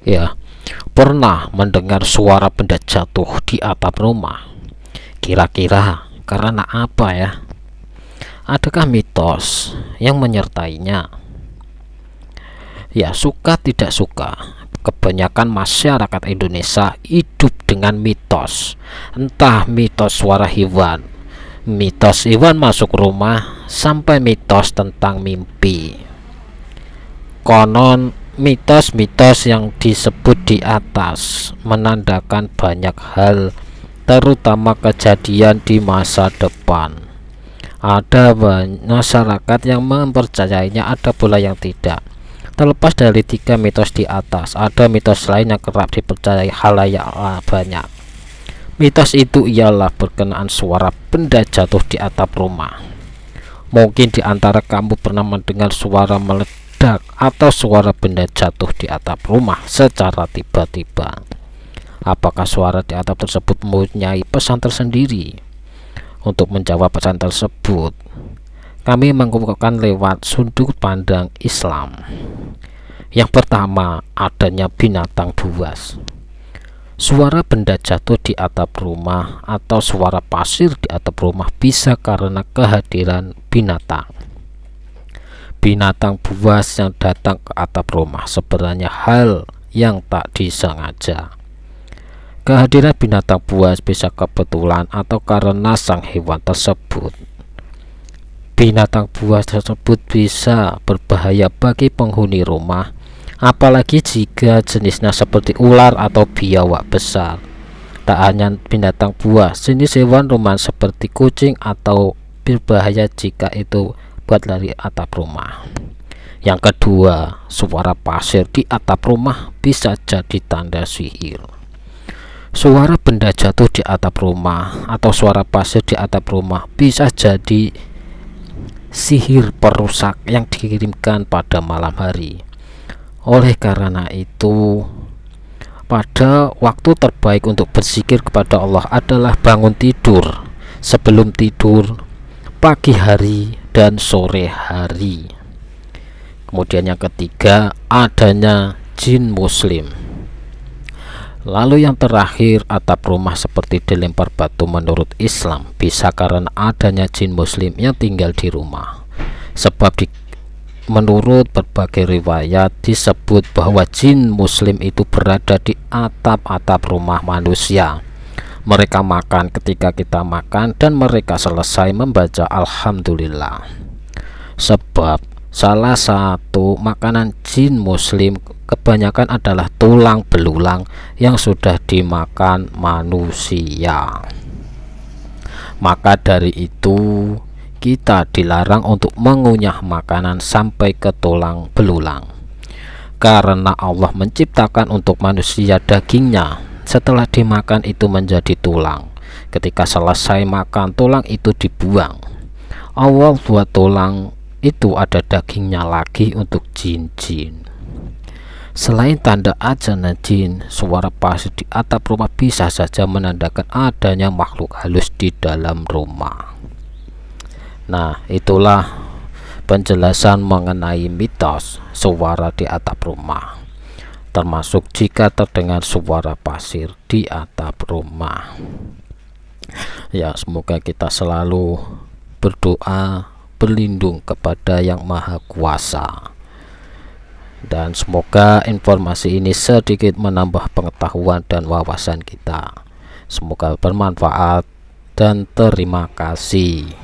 Ya, pernah mendengar suara benda jatuh di atap rumah? Kira-kira karena apa ya? Adakah mitos yang menyertainya? Ya, suka tidak suka, kebanyakan masyarakat Indonesia hidup dengan mitos. Entah mitos suara hewan, mitos hewan masuk rumah, sampai mitos tentang mimpi. Konon mitos-mitos yang disebut di atas menandakan banyak hal, terutama kejadian di masa depan. Ada banyak masyarakat yang mempercayainya, ada pula yang tidak. Terlepas dari 3 mitos di atas, ada mitos lain yang kerap dipercayai halayak banyak. Mitos itu ialah berkenaan suara benda jatuh di atap rumah. Mungkin di antara kamu pernah mendengar suara meledak atau suara benda jatuh di atap rumah secara tiba-tiba. Apakah suara di atap tersebut mempunyai pesan tersendiri? Untuk menjawab pesan tersebut, kami mengumpulkan lewat sudut pandang Islam. Yang pertama, adanya binatang buas. Suara benda jatuh di atap rumah atau suara pasir di atap rumah bisa karena kehadiran binatang. Binatang buas yang datang ke atap rumah sebenarnya hal yang tak disengaja. Kehadiran binatang buas bisa kebetulan atau karena sang hewan tersebut. Binatang buas tersebut bisa berbahaya bagi penghuni rumah, apalagi jika jenisnya seperti ular atau biawak besar. Tak hanya binatang buas, jenis hewan rumah seperti kucing atau berbahaya jika itu buat dari atap rumah. Yang kedua, suara pasir di atap rumah bisa jadi tanda sihir. Suara benda jatuh di atap rumah atau suara pasir di atap rumah bisa jadi sihir perusak yang dikirimkan pada malam hari. Oleh karena itu, pada waktu terbaik untuk berzikir kepada Allah adalah bangun tidur, sebelum tidur, pagi hari, dan sore hari. Kemudian yang ketiga, adanya jin muslim. Lalu yang terakhir, atap rumah seperti dilempar batu menurut Islam bisa karena adanya jin muslim yang tinggal di rumah. Sebab menurut berbagai riwayat disebut bahwa jin muslim itu berada di atap-atap rumah manusia. Mereka makan ketika kita makan dan mereka selesai membaca Alhamdulillah. Sebab salah satu makanan jin muslim kebanyakan adalah tulang belulang yang sudah dimakan manusia. Maka dari itu kita dilarang untuk mengunyah makanan sampai ke tulang belulang, karena Allah menciptakan untuk manusia dagingnya. Setelah dimakan itu menjadi tulang. Ketika selesai makan, tulang itu dibuang. Allah buat tulang itu ada dagingnya lagi untuk jin-jin. Selain tanda ajana jin, suara pasir di atap rumah bisa saja menandakan adanya makhluk halus di dalam rumah. Nah, itulah penjelasan mengenai mitos suara di atap rumah, termasuk jika terdengar suara pasir di atap rumah. Ya, semoga kita selalu berdoa berlindung kepada Yang Maha Kuasa. Dan semoga informasi ini sedikit menambah pengetahuan dan wawasan kita. Semoga bermanfaat dan terima kasih.